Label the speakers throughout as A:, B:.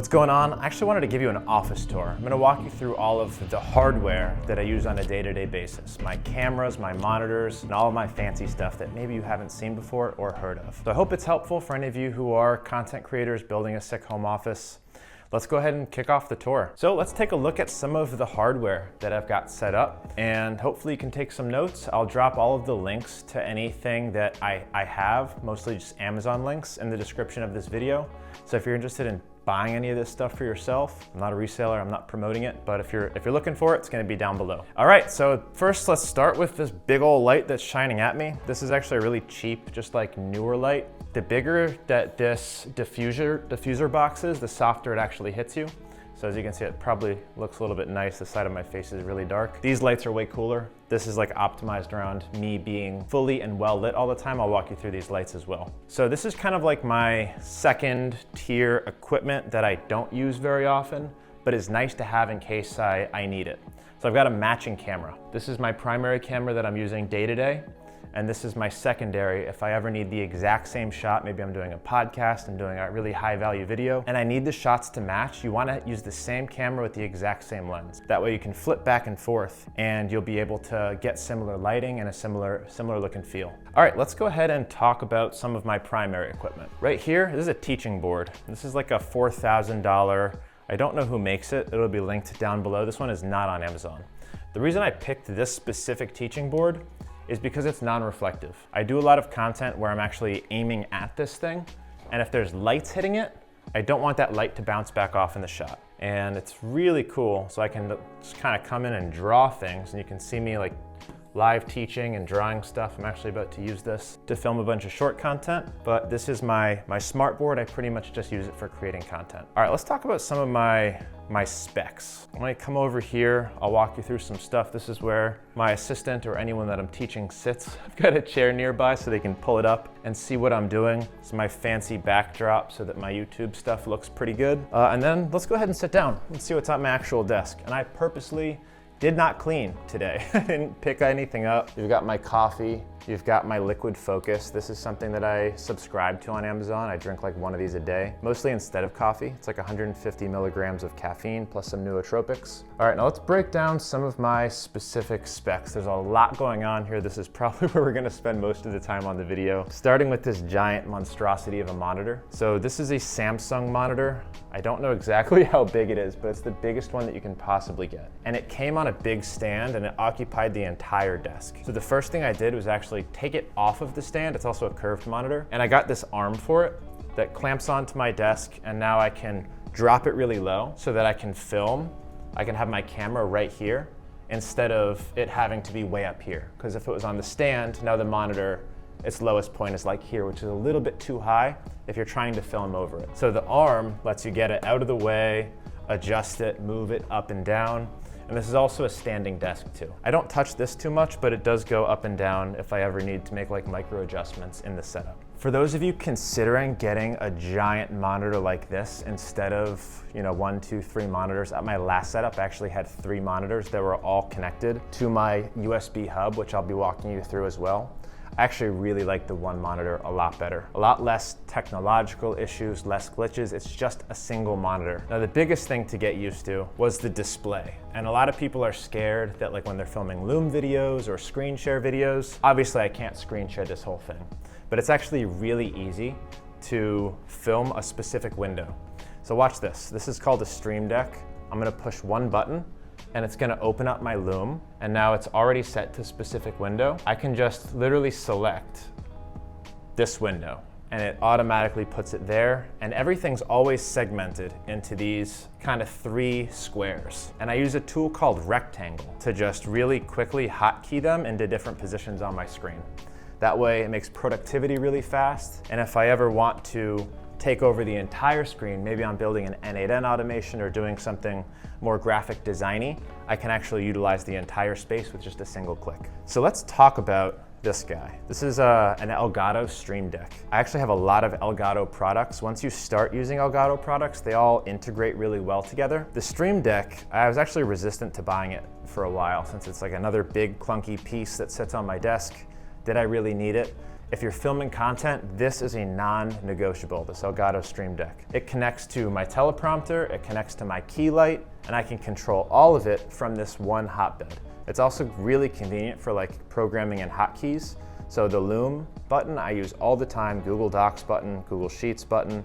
A: What's going on? I actually wanted to give you an office tour. I'm gonna walk you through all of the hardware that I use on a day-to-day basis. My cameras, my monitors, and all of my fancy stuff that maybe you haven't seen before or heard of. So I hope it's helpful for any of you who are content creators building a sick home office. Let's go ahead and kick off the tour. So let's take a look at some of the hardware that I've got set up, and hopefully you can take some notes. I'll drop all of the links to anything that I have, mostly just Amazon links, in the description of this video. So if you're interested in buying any of this stuff for yourself, I'm not a reseller, I'm not promoting it, but if you're looking for it, it's gonna be down below. All right, so first let's start with this big old light that's shining at me. This is actually a really cheap, just like newer light. The bigger that this diffuser box is, the softer it actually hits you. So as you can see, it probably looks a little bit nice. The side of my face is really dark. These lights are way cooler. This is like optimized around me being fully and well lit all the time. I'll walk you through these lights as well. So this is kind of like my second tier equipment that I don't use very often, but is nice to have in case I need it. So I've got a matching camera. This is my primary camera that I'm using day to day. And this is my secondary if I ever need the exact same shot. Maybe I'm doing a podcast, I'm doing a really high value video, and I need the shots to match. You wanna use the same camera with the exact same lens. That way you can flip back and forth and you'll be able to get similar lighting and a similar look and feel. All right, let's go ahead and talk about some of my primary equipment. Right here, this is a teaching board. This is like a $4,000, I don't know who makes it. It'll be linked down below. This one is not on Amazon. The reason I picked this specific teaching board is because it's non-reflective. I do a lot of content where I'm actually aiming at this thing, and if there's lights hitting it, I don't want that light to bounce back off in the shot. And it's really cool, so I can just kind of come in and draw things, and you can see me like live teaching and drawing stuff. I'm actually about to use this to film a bunch of short content, but this is my Smartboard. I pretty much just use it for creating content. All right, let's talk about some of my specs. When I come over here, I'll walk you through some stuff. This is where my assistant or anyone that I'm teaching sits. I've got a chair nearby so they can pull it up and see what I'm doing. It's my fancy backdrop so that my YouTube stuff looks pretty good. And then let's go ahead and sit down and see what's on my actual desk. And I purposely did not clean today. I didn't pick anything up. You've got my coffee. You've got my liquid focus. This is something that I subscribe to on Amazon. I drink like one of these a day, mostly instead of coffee. It's like 150 milligrams of caffeine plus some nootropics. All right, now let's break down some of my specific specs. There's a lot going on here. This is probably where we're gonna spend most of the time on the video, starting with this giant monstrosity of a monitor. So this is a Samsung monitor. I don't know exactly how big it is, but it's the biggest one that you can possibly get. And it came on a big stand and it occupied the entire desk. So the first thing I did was actually take it off of the stand. It's also a curved monitor. And I got this arm for it that clamps onto my desk, and now I can drop it really low so that I can film. I can have my camera right here instead of it having to be way up here. Because if it was on the stand, now the monitor, its lowest point is like here, which is a little bit too high if you're trying to film over it. So the arm lets you get it out of the way, adjust it, move it up and down. And this is also a standing desk too. I don't touch this too much, but it does go up and down if I ever need to make like micro adjustments in the setup. For those of you considering getting a giant monitor like this instead of 1, 2, 3 monitors, at my last setup I actually had 3 monitors that were all connected to my USB hub, which I'll be walking you through as well. I actually really like the one monitor a lot better. A lot less technological issues, less glitches. It's just a single monitor. Now the biggest thing to get used to was the display. And a lot of people are scared that like when they're filming Loom videos or screen share videos, obviously I can't screen share this whole thing, but it's actually really easy to film a specific window. So watch this. This is called a Stream Deck. I'm gonna push one button and it's gonna open up my Loom, and now it's already set to a specific window. I can just literally select this window and it automatically puts it there, and everything's always segmented into these kind of 3 squares. And I use a tool called Rectangle to just really quickly hotkey them into different positions on my screen. That way it makes productivity really fast, and if I ever want to take over the entire screen, maybe I'm building an N8N automation or doing something more graphic designy, I can actually utilize the entire space with just a single click. So let's talk about this guy. This is an Elgato Stream Deck. I actually have a lot of Elgato products. Once you start using Elgato products, they all integrate really well together. The Stream Deck, I was actually resistant to buying it for a while since it's like another big clunky piece that sits on my desk. Did I really need it? If you're filming content, this is a non-negotiable, this Elgato Stream Deck. It connects to my teleprompter, it connects to my key light, and I can control all of it from this one hotbed. It's also really convenient for like programming and hotkeys. So the Loom button I use all the time, Google Docs button, Google Sheets button.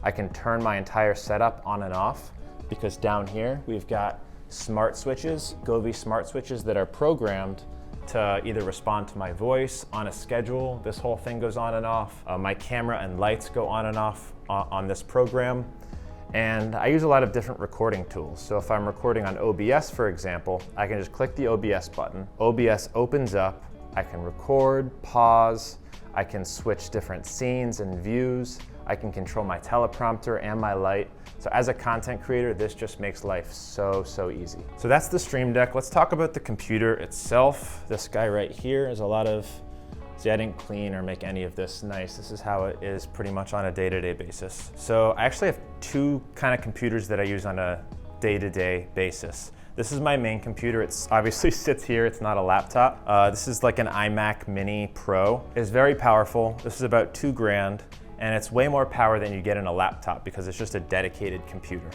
A: I can turn my entire setup on and off because down here we've got smart switches, Govee smart switches that are programmed to either respond to my voice on a schedule. This whole thing goes on and off. My camera and lights go on and off on this program. And I use a lot of different recording tools. So if I'm recording on OBS, for example, I can just click the OBS button. OBS opens up, I can record, pause, I can switch different scenes and views, I can control my teleprompter and my light. So as a content creator, this just makes life so easy. So that's the Stream Deck. Let's talk about the computer itself. This guy right here is a lot of, see, I didn't clean or make any of this nice. This is how it is pretty much on a day-to-day basis. So I actually have two kind of computers that I use on a day-to-day basis. This is my main computer. It's obviously sits here, it's not a laptop. This is like an iMac Mini Pro. It's very powerful. This is about $2,000. And it's way more power than you get in a laptop because it's just a dedicated computer.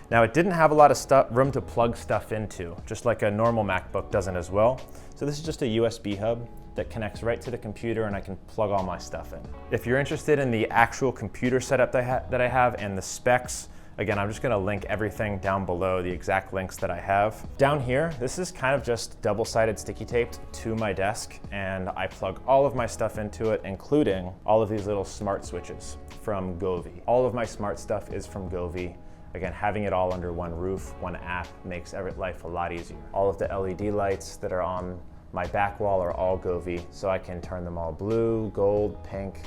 A: Now it didn't have a lot of room to plug stuff into, just like a normal MacBook doesn't as well. So this is just a USB hub that connects right to the computer and I can plug all my stuff in. If you're interested in the actual computer setup that I have and the specs, again, I'm just gonna link everything down below, the exact links that I have. Down here, this is kind of just double-sided sticky taped to my desk, and I plug all of my stuff into it, including all of these little smart switches from Govee. All of my smart stuff is from Govee. Again, having it all under one roof, one app, makes life a lot easier. All of the LED lights that are on my back wall are all Govee, so I can turn them all blue, gold, pink,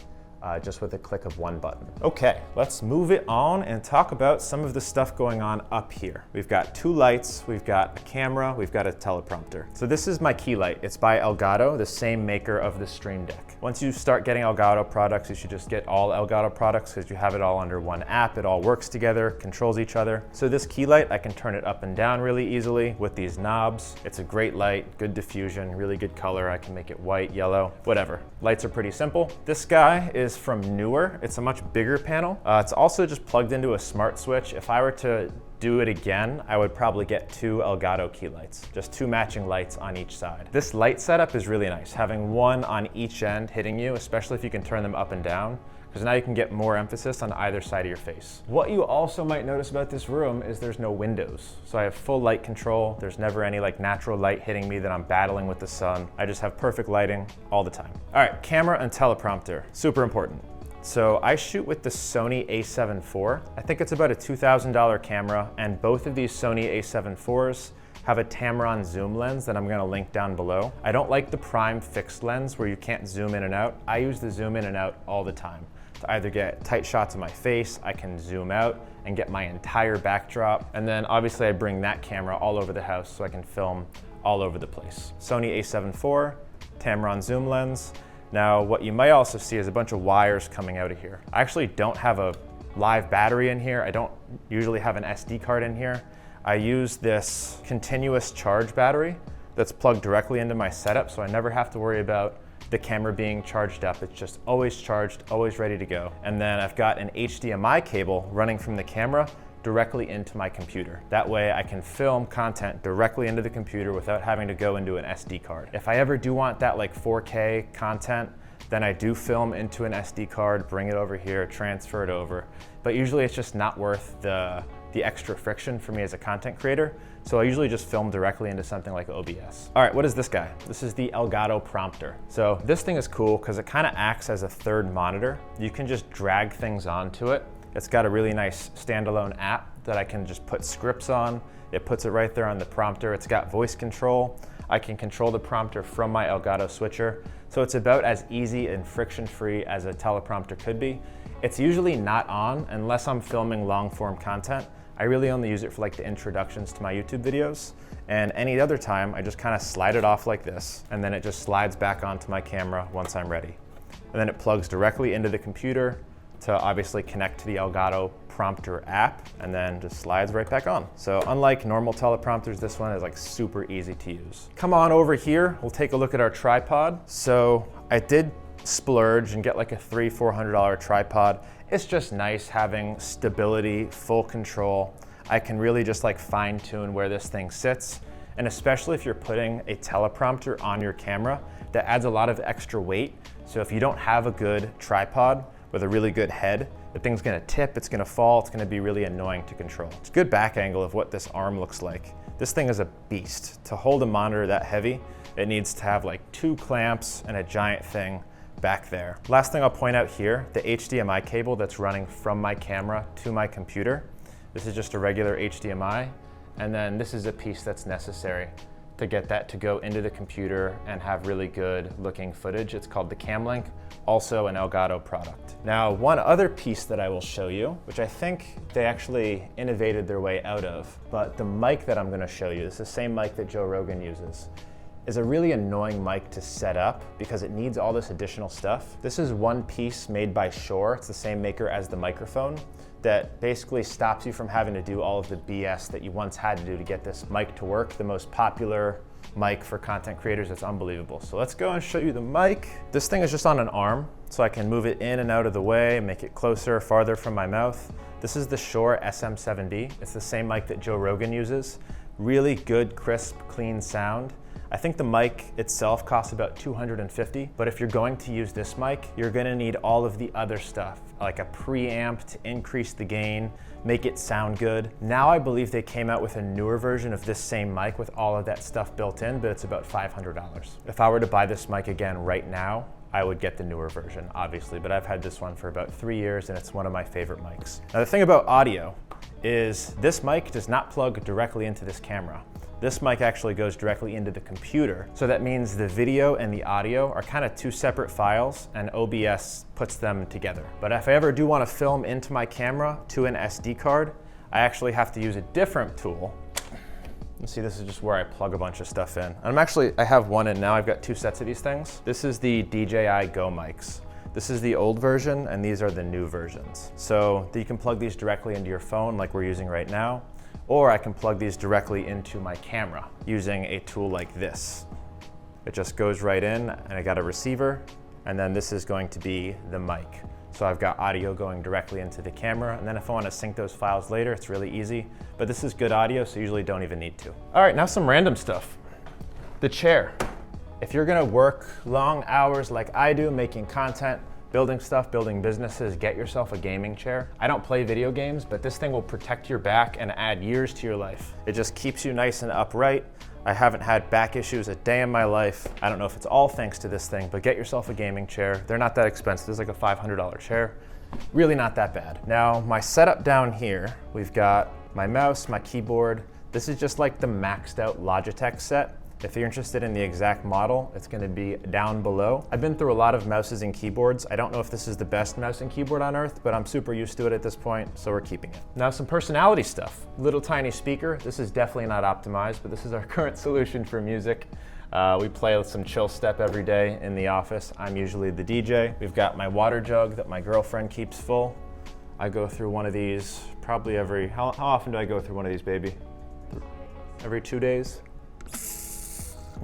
A: just with a click of one button. Okay, let's move it on and talk about some of the stuff going on up here. We've got two lights, we've got a camera, we've got a teleprompter. So this is my key light. It's by Elgato, the same maker of the Stream Deck. Once you start getting Elgato products, you should just get all Elgato products because you have it all under one app. It all works together, controls each other. So this key light, I can turn it up and down really easily with these knobs. It's a great light, good diffusion, really good color. I can make it white, yellow, whatever. Lights are pretty simple. This guy is from Newer. It's a much bigger panel. It's also just plugged into a smart switch. If I were to do it again, I would probably get two Elgato key lights, just two matching lights on each side. This light setup is really nice, having one on each end hitting you, especially if you can turn them up and down, because now you can get more emphasis on either side of your face. What you also might notice about this room is there's no windows. So I have full light control. There's never any like natural light hitting me that I'm battling with the sun. I just have perfect lighting all the time. All right, camera and teleprompter, super important. So I shoot with the Sony A74. I think it's about a $2,000 camera, and both of these Sony A74s have a Tamron zoom lens that I'm gonna link down below. I don't like the prime fixed lens where you can't zoom in and out. I use the zoom in and out all the time. To either get tight shots of my face, I can zoom out and get my entire backdrop. And then obviously I bring that camera all over the house so I can film all over the place. Sony A74, Tamron zoom lens. Now, what you might also see is a bunch of wires coming out of here. I actually don't have a live battery in here. I don't usually have an SD card in here. I use this continuous charge battery that's plugged directly into my setup, so I never have to worry about the camera being charged up. It's just always charged, always ready to go. And then I've got an HDMI cable running from the camera directly into my computer. That way I can film content directly into the computer without having to go into an SD card. If I ever do want that like 4K content, then I do film into an SD card, bring it over here, transfer it over. But usually it's just not worth the extra friction for me as a content creator. So I usually just film directly into something like OBS. All right, what is this guy? This is the Elgato Prompter. So this thing is cool because it kind of acts as a third monitor. You can just drag things onto it. It's got a really nice standalone app that I can just put scripts on. It puts it right there on the prompter. It's got voice control. I can control the prompter from my Elgato switcher. So it's about as easy and friction-free as a teleprompter could be. It's usually not on unless I'm filming long-form content. I really only use it for like the introductions to my YouTube videos. And any other time, I just kind of slide it off like this, and then it just slides back onto my camera once I'm ready. And then it plugs directly into the computer to obviously connect to the Elgato Prompter app, and then just slides right back on. So unlike normal teleprompters, this one is like super easy to use. Come on over here, we'll take a look at our tripod. So I did splurge and get like a $300-400 tripod. It's just nice having stability, full control. I can really just like fine tune where this thing sits. And especially if you're putting a teleprompter on your camera, that adds a lot of extra weight. So if you don't have a good tripod with a really good head, the thing's gonna tip, it's gonna fall, it's gonna be really annoying to control. It's a good back angle of what this arm looks like. This thing is a beast. To hold a monitor that heavy, it needs to have like 2 clamps and a giant thing back there. Last thing I'll point out here, the HDMI cable that's running from my camera to my computer. This is just a regular HDMI. And then this is a piece that's necessary to get that to go into the computer and have really good looking footage. It's called the CamLink, also an Elgato product. Now, one other piece that I will show you, which I think they actually innovated their way out of, but the mic that I'm gonna show you, it's the same mic that Joe Rogan uses, is a really annoying mic to set up because it needs all this additional stuff. This is one piece made by Shure. It's the same maker as the microphone that basically stops you from having to do all of the BS that you once had to do to get this mic to work. The most popular mic for content creators, it's unbelievable. So let's go and show you the mic. This thing is just on an arm, so I can move it in and out of the way, make it closer, farther from my mouth. This is the Shure SM7B. It's the same mic that Joe Rogan uses. Really good, crisp, clean sound. I think the mic itself costs about $250, but if you're going to use this mic, you're gonna need all of the other stuff, like a preamp to increase the gain, make it sound good. Now I believe they came out with a newer version of this same mic with all of that stuff built in, but it's about $500. If I were to buy this mic again right now, I would get the newer version, obviously, but I've had this one for about 3 years and it's one of my favorite mics. Now the thing about audio is this mic does not plug directly into this camera. This mic actually goes directly into the computer. So that means the video and the audio are kind of 2 separate files and OBS puts them together. But if I ever do want to film into my camera to an SD card, I actually have to use a different tool. You see, this is just where I plug a bunch of stuff in. And I have one in now. I've got 2 sets of these things. This is the DJI Go mics. This is the old version and these are the new versions. So you can plug these directly into your phone like we're using right now, or I can plug these directly into my camera using a tool like this. It just goes right in and I got a receiver, and then this is going to be the mic. So I've got audio going directly into the camera, and then if I want to sync those files later, it's really easy. But this is good audio, so usually don't even need to. All right, now some random stuff. The chair. If you're gonna work long hours like I do, making content, building stuff, building businesses, get yourself a gaming chair. I don't play video games, but this thing will protect your back and add years to your life. It just keeps you nice and upright. I haven't had back issues a day in my life. I don't know if it's all thanks to this thing, but get yourself a gaming chair. They're not that expensive. It's like a $500 chair. Really not that bad. Now, my setup down here, we've got my mouse, my keyboard. This is just like the maxed out Logitech set. If you're interested in the exact model, it's gonna be down below. I've been through a lot of mouses and keyboards. I don't know if this is the best mouse and keyboard on earth, but I'm super used to it at this point, so we're keeping it. Now some personality stuff. Little tiny speaker. This is definitely not optimized, but this is our current solution for music. We play some chill step every day in the office. I'm usually the DJ. We've got my water jug that my girlfriend keeps full. I go through one of these probably every, how often do I go through one of these, baby? Every 2 days.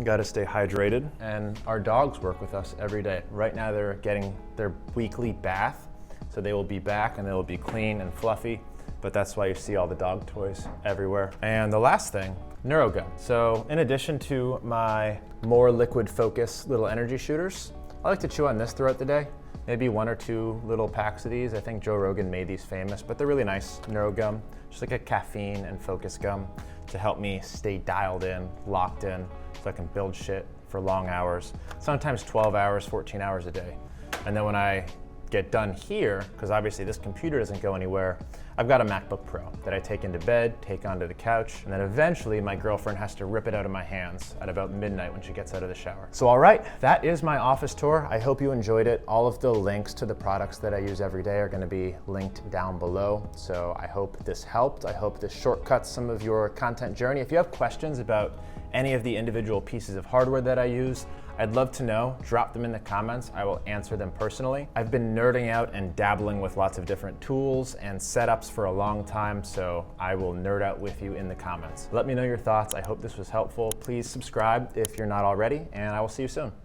A: Got to stay hydrated. And our dogs work with us every day. Right now they're getting their weekly bath, so they will be back and they will be clean and fluffy, but that's why you see all the dog toys everywhere. And the last thing, NeuroGum. So in addition to my more liquid focus little energy shooters, I like to chew on this throughout the day. Maybe 1 or 2 little packs of these. I think Joe Rogan made these famous, but they're really nice. NeuroGum, just like a caffeine and focus gum to help me stay dialed in, locked in, so I can build shit for long hours, sometimes 12 hours, 14 hours a day. And then when I get done here, because obviously this computer doesn't go anywhere, I've got a MacBook Pro that I take into bed, take onto the couch, and then eventually my girlfriend has to rip it out of my hands at about midnight when she gets out of the shower. So all right, that is my office tour. I hope you enjoyed it. All of the links to the products that I use every day are gonna be linked down below. So I hope this helped. I hope this shortcuts some of your content journey. If you have questions about any of the individual pieces of hardware that I use, I'd love to know. Drop them in the comments. I will answer them personally. I've been nerding out and dabbling with lots of different tools and setups for a long time, so I will nerd out with you in the comments. Let me know your thoughts. I hope this was helpful. Please subscribe if you're not already, and I will see you soon.